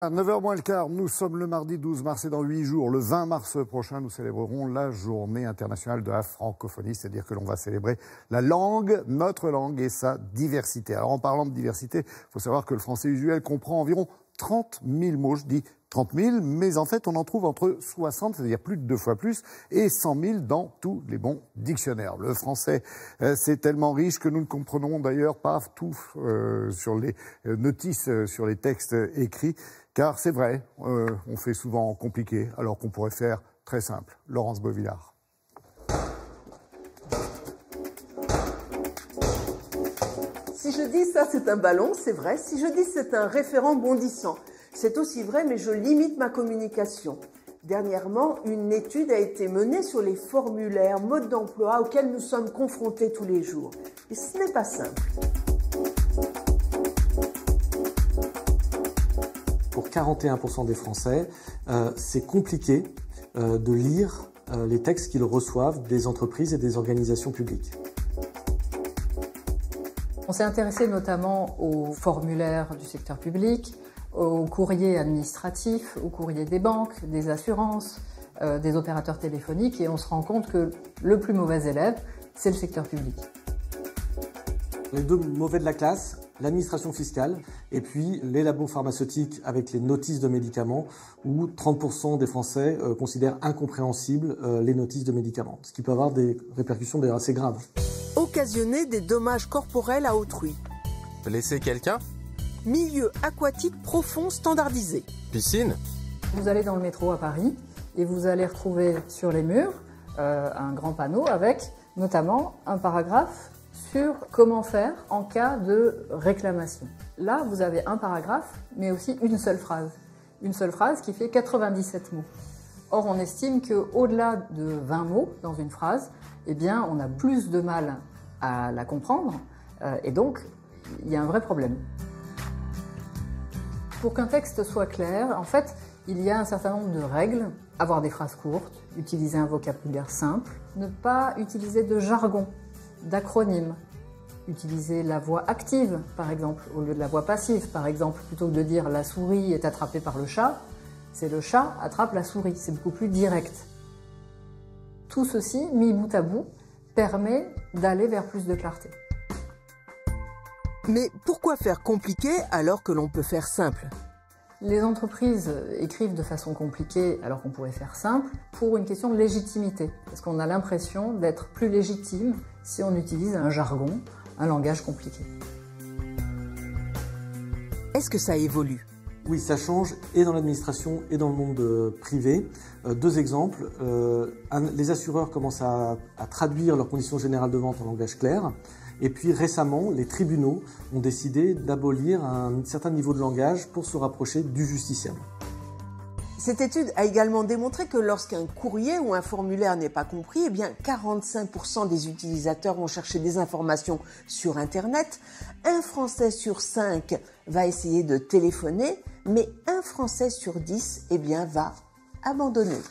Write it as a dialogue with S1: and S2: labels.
S1: À 9h moins le quart, nous sommes le mardi 12 mars et dans 8 jours, le 20 mars prochain, nous célébrerons la journée internationale de la francophonie, c'est-à-dire que l'on va célébrer la langue, notre langue et sa diversité. Alors en parlant de diversité, il faut savoir que le français usuel comprend environ 30 000 mots, je dis 30 000, mais en fait on en trouve entre 60, c'est-à-dire plus de 2 fois plus, et 100 000 dans tous les bons dictionnaires. Le français, c'est tellement riche que nous ne comprenons d'ailleurs pas tout sur les notices, sur les textes écrits, car c'est vrai, on fait souvent compliqué, alors qu'on pourrait faire très simple. Laurence Beauvillard.
S2: Si je dis ça c'est un ballon, c'est vrai. Si je dis c'est un référent bondissant, c'est aussi vrai, mais je limite ma communication. Dernièrement, une étude a été menée sur les formulaires, modes d'emploi auxquels nous sommes confrontés tous les jours. Et ce n'est pas simple.
S3: Pour 41% des Français, c'est compliqué de lire les textes qu'ils reçoivent des entreprises et des organisations publiques.
S4: On s'est intéressé notamment aux formulaires du secteur public, aux courriers administratifs, aux courriers des banques, des assurances, des opérateurs téléphoniques, et on se rend compte que le plus mauvais élève, c'est le secteur public.
S3: Les deux mauvais de la classe, l'administration fiscale et puis les labos pharmaceutiques avec les notices de médicaments où 30% des Français considèrent incompréhensibles les notices de médicaments, ce qui peut avoir des répercussions d'ailleurs assez graves.
S2: Occasionner des dommages corporels à autrui.
S5: Laisser quelqu'un.
S2: Milieu aquatique profond standardisé.
S5: Piscine.
S4: Vous allez dans le métro à Paris et vous allez retrouver sur les murs un grand panneau avec notamment un paragraphe sur comment faire en cas de réclamation. Là, vous avez un paragraphe, mais aussi une seule phrase. Une seule phrase qui fait 97 mots. Or, on estime qu'au-delà de 20 mots dans une phrase, eh bien, on a plus de mal à la comprendre, et donc, il y a un vrai problème. Pour qu'un texte soit clair, en fait, il y a un certain nombre de règles. Avoir des phrases courtes, utiliser un vocabulaire simple, ne pas utiliser de jargon, d'acronymes, utiliser la voix active, par exemple, au lieu de la voix passive. Par exemple, plutôt que de dire « la souris est attrapée par le chat », c'est « le chat attrape la souris », c'est beaucoup plus direct. Tout ceci, mis bout à bout, permet d'aller vers plus de clarté.
S2: Mais pourquoi faire compliqué alors que l'on peut faire simple ?
S4: Les entreprises écrivent de façon compliquée alors qu'on pourrait faire simple pour une question de légitimité. Parce qu'on a l'impression d'être plus légitime si on utilise un jargon, un langage compliqué.
S2: Est-ce que ça évolue ?
S3: Oui, ça change et dans l'administration et dans le monde privé. Deux exemples. Les assureurs commencent à traduire leurs conditions générales de vente en langage clair. Et puis récemment, les tribunaux ont décidé d'abolir un certain niveau de langage pour se rapprocher du justiciable.
S2: Cette étude a également démontré que lorsqu'un courrier ou un formulaire n'est pas compris, eh bien 45% des utilisateurs vont chercher des informations sur Internet. Un Français sur 5 va essayer de téléphoner, mais un Français sur 10 eh bien, va abandonner.